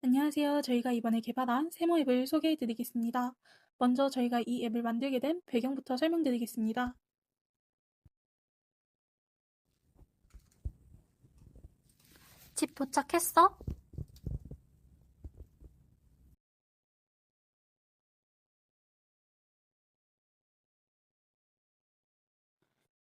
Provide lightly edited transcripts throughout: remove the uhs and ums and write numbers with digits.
안녕하세요. 저희가 이번에 개발한 세모 앱을 소개해 드리겠습니다. 먼저 저희가 이 앱을 만들게 된 배경부터 설명드리겠습니다. 집 도착했어?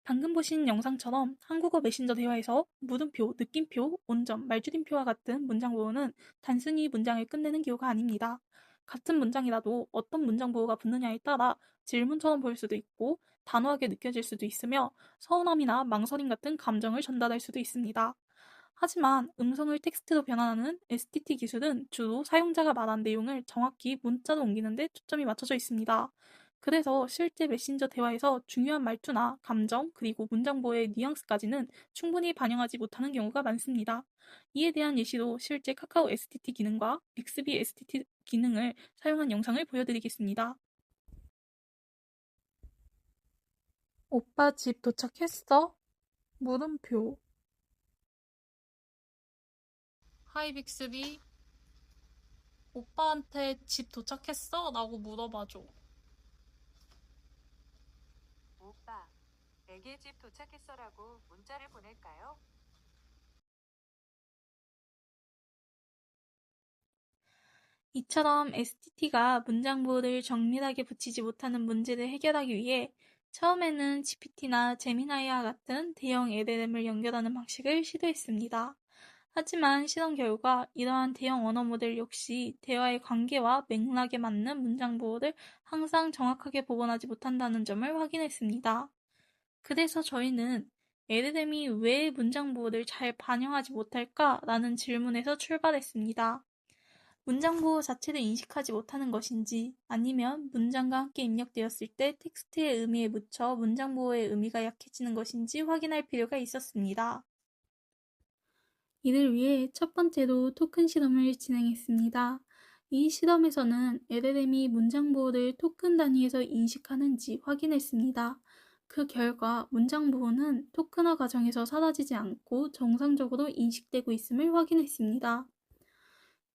방금 보신 영상처럼 한국어 메신저 대화에서 물음표, 느낌표, 온점, 말줄임표와 같은 문장 보호는 단순히 문장을 끝내는 기호가 아닙니다. 같은 문장이라도 어떤 문장 보호가 붙느냐에 따라 질문처럼 보일 수도 있고 단호하게 느껴질 수도 있으며 서운함이나 망설임 같은 감정을 전달할 수도 있습니다. 하지만 음성을 텍스트로 변환하는 STT 기술은 주로 사용자가 말한 내용을 정확히 문자로 옮기는 데 초점이 맞춰져 있습니다. 그래서 실제 메신저 대화에서 중요한 말투나 감정, 그리고 문장보의 뉘앙스까지는 충분히 반영하지 못하는 경우가 많습니다. 이에 대한 예시로 실제 카카오 STT 기능과 빅스비 STT 기능을 사용한 영상을 보여드리겠습니다. 오빠 집 도착했어? 물음표. 하이 빅스비, 오빠한테 집 도착했어? 라고 물어봐줘. 오빠, 애기 집 도착했어라고 문자를 보낼까요? 이처럼 STT가 문장보호를 정밀하게 붙이지 못하는 문제를 해결하기 위해 처음에는 GPT나 제미나이와 같은 대형 LLM을 연결하는 방식을 시도했습니다. 하지만 실험 결과 이러한 대형 언어 모델 역시 대화의 관계와 맥락에 맞는 문장 보호를 항상 정확하게 복원하지 못한다는 점을 확인했습니다. 그래서 저희는 LLM이 왜 문장 보호를 잘 반영하지 못할까라는 질문에서 출발했습니다. 문장 보호 자체를 인식하지 못하는 것인지 아니면 문장과 함께 입력되었을 때 텍스트의 의미에 묻혀 문장 보호의 의미가 약해지는 것인지 확인할 필요가 있었습니다. 이를 위해 첫 번째로 토큰 실험을 진행했습니다. 이 실험에서는 LLM이 문장 보호를 토큰 단위에서 인식하는지 확인했습니다. 그 결과 문장 보호는 토큰화 과정에서 사라지지 않고 정상적으로 인식되고 있음을 확인했습니다.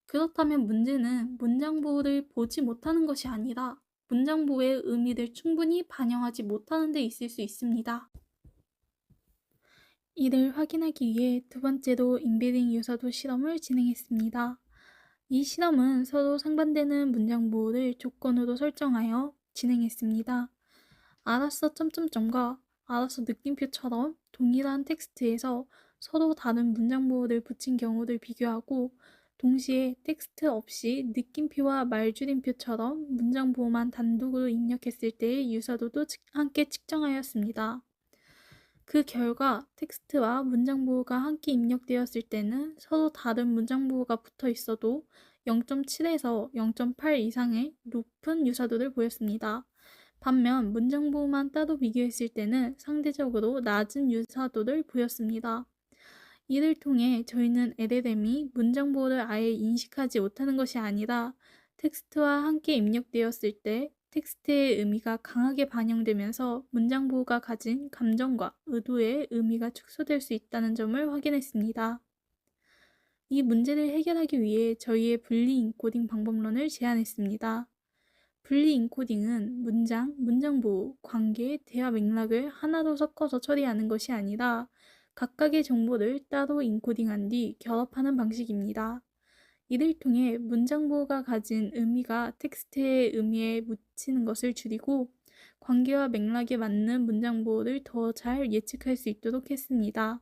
그렇다면 문제는 문장 보호를 보지 못하는 것이 아니라 문장 보호의 의미를 충분히 반영하지 못하는 데 있을 수 있습니다. 이를 확인하기 위해 두 번째로 인베딩 유사도 실험을 진행했습니다. 이 실험은 서로 상반되는 문장 보호를 조건으로 설정하여 진행했습니다. 알았어 점점점과 알았어 느낌표처럼 동일한 텍스트에서 서로 다른 문장 보호를 붙인 경우를 비교하고 동시에 텍스트 없이 느낌표와 말줄임표처럼 문장 보호만 단독으로 입력했을 때의 유사도도 함께 측정하였습니다. 그 결과 텍스트와 문장 보호가 함께 입력되었을 때는 서로 다른 문장 보호가 붙어 있어도 0.7에서 0.8 이상의 높은 유사도를 보였습니다. 반면 문장 보호만 따로 비교했을 때는 상대적으로 낮은 유사도를 보였습니다. 이를 통해 저희는 LLM이 문장 보호를 아예 인식하지 못하는 것이 아니라 텍스트와 함께 입력되었을 때 텍스트의 의미가 강하게 반영되면서 문장 보호가 가진 감정과 의도의 의미가 축소될 수 있다는 점을 확인했습니다. 이 문제를 해결하기 위해 저희의 분리 인코딩 방법론을 제안했습니다. 분리 인코딩은 문장, 문장 보호, 관계, 대화 맥락을 하나로 섞어서 처리하는 것이 아니라 각각의 정보를 따로 인코딩한 뒤 결합하는 방식입니다. 이를 통해 문장 보호가 가진 의미가 텍스트의 의미에 묻히는 것을 줄이고 관계와 맥락에 맞는 문장 보호를 더 잘 예측할 수 있도록 했습니다.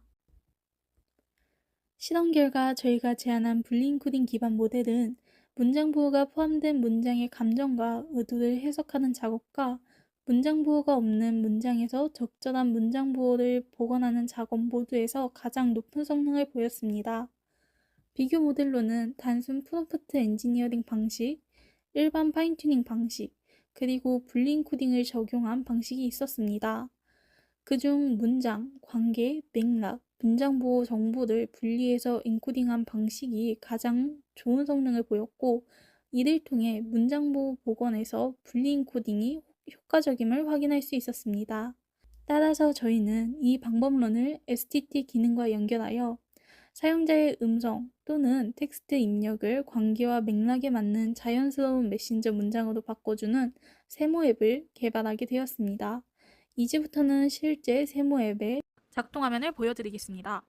실험 결과 저희가 제안한 분리인코딩 기반 모델은 문장 보호가 포함된 문장의 감정과 의도를 해석하는 작업과 문장 보호가 없는 문장에서 적절한 문장 보호를 복원하는 작업 모두에서 가장 높은 성능을 보였습니다. 비교 모델로는 단순 프롬프트 엔지니어링 방식, 일반 파인튜닝 방식, 그리고 분리인코딩을 적용한 방식이 있었습니다. 그중 문장, 관계, 맥락, 문장 보호 정보를 분리해서 인코딩한 방식이 가장 좋은 성능을 보였고 이를 통해 문장 보호 복원에서 분리 인코딩이 효과적임을 확인할 수 있었습니다. 따라서 저희는 이 방법론을 STT 기능과 연결하여 사용자의 음성 또는 텍스트 입력을 관계와 맥락에 맞는 자연스러운 메신저 문장으로 바꿔주는 세모 앱을 개발하게 되었습니다. 이제부터는 실제 세모 앱의 작동 화면을 보여드리겠습니다.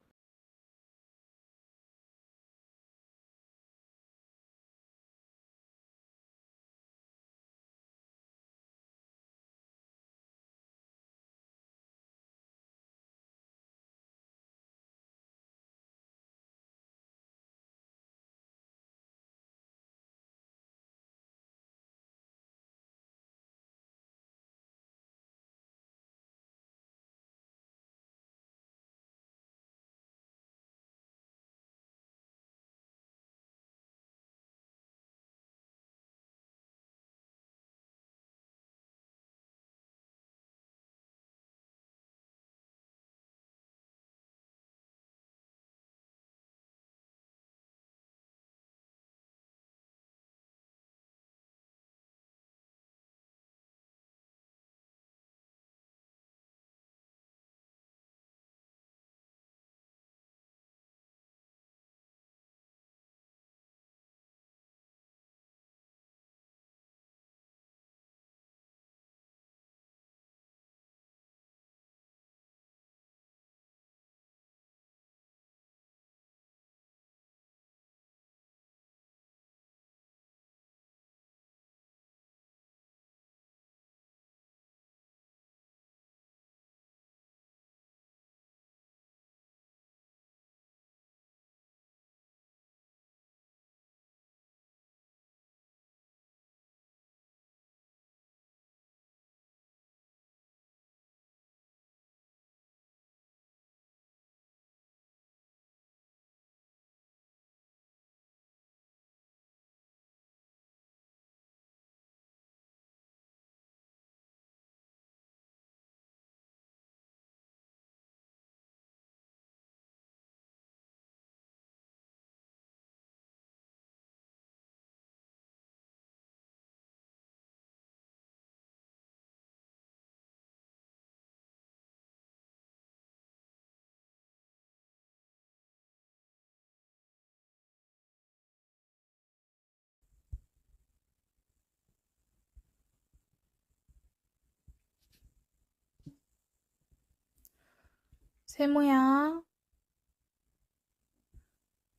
세모야,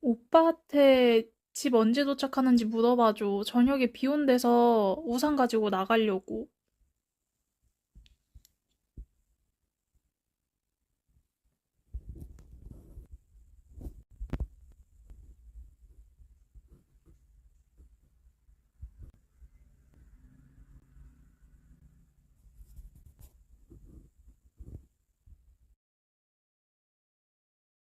오빠한테 집 언제 도착하는지 물어봐줘. 저녁에 비 온대서 우산 가지고 나가려고.